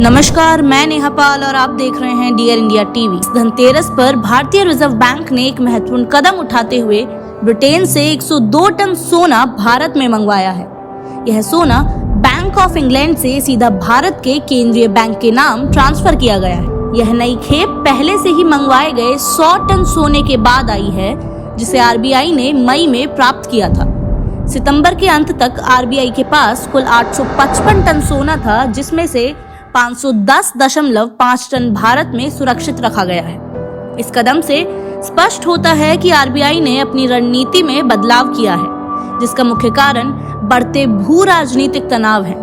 नमस्कार, मैं नेहा पाल और आप देख रहे हैं डियर इंडिया टीवी। धनतेरस पर भारतीय रिजर्व बैंक ने एक महत्वपूर्ण कदम उठाते हुए ब्रिटेन से 102 टन सोना भारत में मंगवाया है। यह सोना बैंक ऑफ इंग्लैंड से सीधा भारत के केंद्रीय बैंक के नाम ट्रांसफर किया गया है। यह नई खेप पहले से ही मंगवाए गए 100 टन सोने के बाद आई है, जिसे आरबीआई ने मई में प्राप्त किया था। सितंबर के अंत तक आरबीआई के पास कुल 855 टन सोना था, जिसमें से 510.5 टन भारत में सुरक्षित रखा गया है। इस कदम से स्पष्ट होता है कि आरबीआई ने अपनी रणनीति में बदलाव किया है, जिसका मुख्य कारण बढ़ते भू राजनीतिक तनाव है।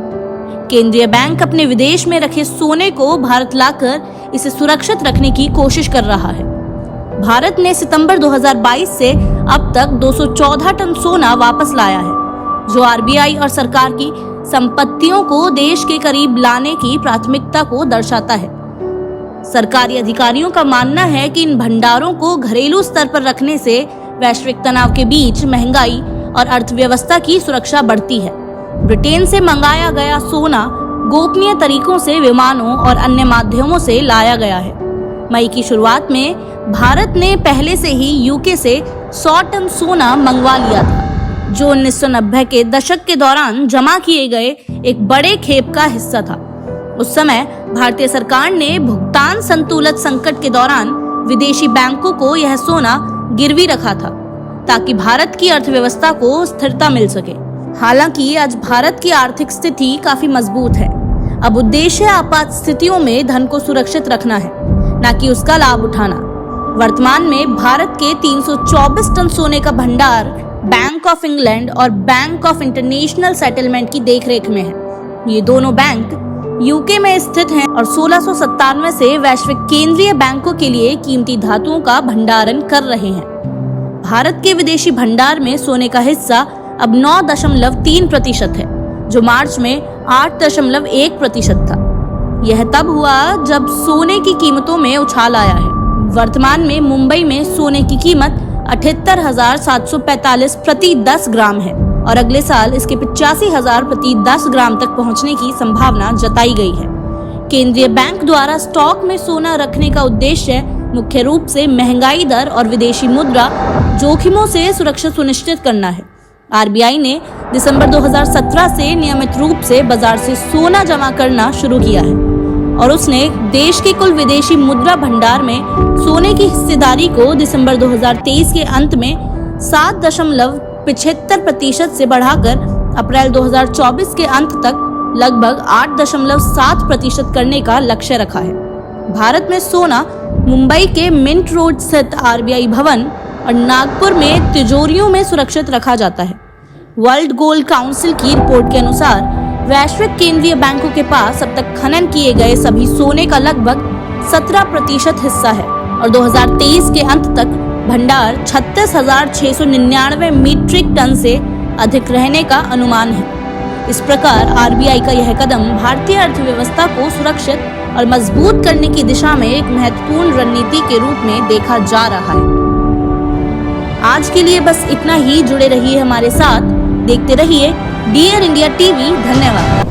केंद्रीय बैंक अपने विदेश में रखे सोने को भारत लाकर इसे सुरक्षित रखने की कोशिश कर रहा है। भारत ने सितंबर 2022 से अब तक 214 टन सोना वापस लाया है, जो आरबीआई और सरकार की संपत्तियों को देश के करीब लाने की प्राथमिकता को दर्शाता है। सरकारी अधिकारियों का मानना है कि इन भंडारों को घरेलू स्तर पर रखने से वैश्विक तनाव के बीच महंगाई और अर्थव्यवस्था की सुरक्षा बढ़ती है। ब्रिटेन से मंगाया गया सोना गोपनीय तरीकों से विमानों और अन्य माध्यमों से लाया गया है। मई की शुरुआत में भारत ने पहले से ही यूके से 100 टन सोना मंगवा लिया था, जो 1990 के दशक के दौरान जमा किए गए एक बड़े खेप का हिस्सा था। उस समय भारतीय सरकार ने भुगतान संतुलन संकट के दौरान विदेशी बैंकों को यह सोना गिरवी रखा था, ताकि भारत की अर्थव्यवस्था को स्थिरता मिल सके। हालांकि आज भारत की आर्थिक स्थिति काफी मजबूत है। अब उद्देश्य आपात स्थितियों में धन को सुरक्षित रखना है, न कि उसका लाभ उठाना। वर्तमान में भारत के 324 टन सोने का भंडार बैंक ऑफ इंग्लैंड और बैंक ऑफ इंटरनेशनल सेटलमेंट की देखरेख में है। ये दोनों बैंक यूके में स्थित हैं और 1697 से वैश्विक केंद्रीय बैंकों के लिए कीमती धातुओं का भंडारण कर रहे हैं। भारत के विदेशी भंडार में सोने का हिस्सा अब 9.3% है, जो मार्च में 8.1% था। यह तब हुआ जब सोने की कीमतों में उछाल आया है। वर्तमान में मुंबई में सोने की कीमत 78,745 प्रति 10 ग्राम है और अगले साल इसके 85,000 प्रति 10 ग्राम तक पहुंचने की संभावना जताई गई है। केंद्रीय बैंक द्वारा स्टॉक में सोना रखने का उद्देश्य मुख्य रूप से महंगाई दर और विदेशी मुद्रा जोखिमों से सुरक्षा सुनिश्चित करना है। आरबीआई ने दिसंबर 2017 से नियमित रूप से बाजार से सोना जमा करना शुरू किया है और उसने देश के कुल विदेशी मुद्रा भंडार में सोने की हिस्सेदारी को दिसंबर 2023 के अंत में 7.75% से बढ़ाकर अप्रैल 2024 के अंत तक लगभग 8.7% करने का लक्ष्य रखा है। भारत में सोना मुंबई के मिंट रोड स्थित आरबीआई भवन और नागपुर में तिजोरियों में सुरक्षित रखा जाता है। वर्ल्ड गोल्ड काउंसिल की रिपोर्ट के अनुसार वैश्विक केंद्रीय बैंकों के पास अब तक खनन किए गए सभी सोने का लगभग 17% हिस्सा है और 2023 के अंत तक भंडार 36,699 मीट्रिक टन से अधिक रहने का अनुमान है। इस प्रकार आरबीआई का यह कदम भारतीय अर्थव्यवस्था को सुरक्षित और मजबूत करने की दिशा में एक महत्वपूर्ण रणनीति के रूप में देखा जा रहा है। आज के लिए बस इतना ही। जुड़े रहिए हमारे साथ, देखते रहिए डियर इंडिया टीवी। धन्यवाद।